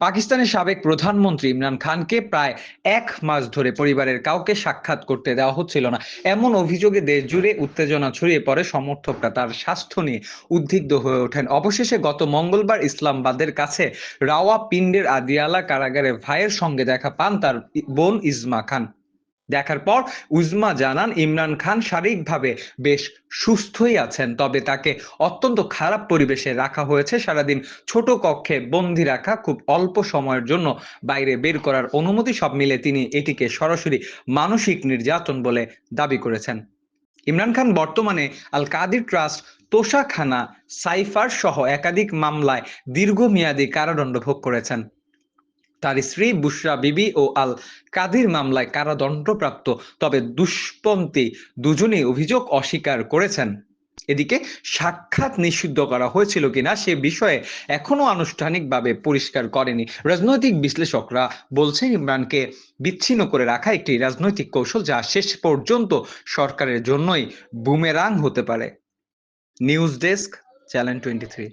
পাকিস্তানের সাবেক প্রধানমন্ত্রী ইমরান খানকে প্রায় ১ মাস ধরে পরিবারের কাউকে সাক্ষাৎ করতে দেওয়া হচ্ছিল না। এমন অভিযোগে দেশজুড়ে উত্তেজনা ছড়িয়ে পড়ে, সমর্থকরা তার স্বাস্থ্য নিয়ে উদ্বিগ্ন হয়ে ওঠেন। অবশেষে গত মঙ্গলবার ইসলামাবাদের কাছে রাওয়ালপিন্ডির আদিয়ালা কারাগারে ভাইয়ের সঙ্গে দেখা পান তার বোন ইসমা খান। দেখার পর উজমা জানান, ইমরান খান শারীরিকভাবে বেশ সুস্থই আছেন, তবে তাকে অত্যন্ত খারাপ পরিবেশে রাখা হয়েছে। সারাদিন ছোট কক্ষে বন্দি রাখা, খুব অল্প সময়ের জন্য বাইরে বের করার অনুমতি, সব মিলে তিনি এটিকে সরাসরি মানসিক নির্যাতন বলে দাবি করেছেন। ইমরান খান বর্তমানে আল কাদির ট্রাস্ট, তোষাখানা, সাইফার সহ একাধিক মামলায় দীর্ঘমেয়াদী কারাদণ্ড ভোগ করেছেন। তার স্ত্রী বুশরা বিবি ও আল কাদির মামলায় কারাদণ্ডপ্রাপ্ত, তবে দুষ্পন্থী দুজনেই অভিযোগ অস্বীকার করেছেন। এদিকে সাক্ষাৎ নিষিদ্ধ করা হয়েছিল কিনা সে বিষয়ে এখনো আনুষ্ঠানিকভাবে পরিষ্কার করেনি। রাজনৈতিক বিশ্লেষকরা বলছেন, ইমরানকে বিচ্ছিন্ন করে রাখা একটি রাজনৈতিক কৌশল, যা শেষ পর্যন্ত সরকারের জন্যই বুমেরাং হতে পারে। News desk, channel 23।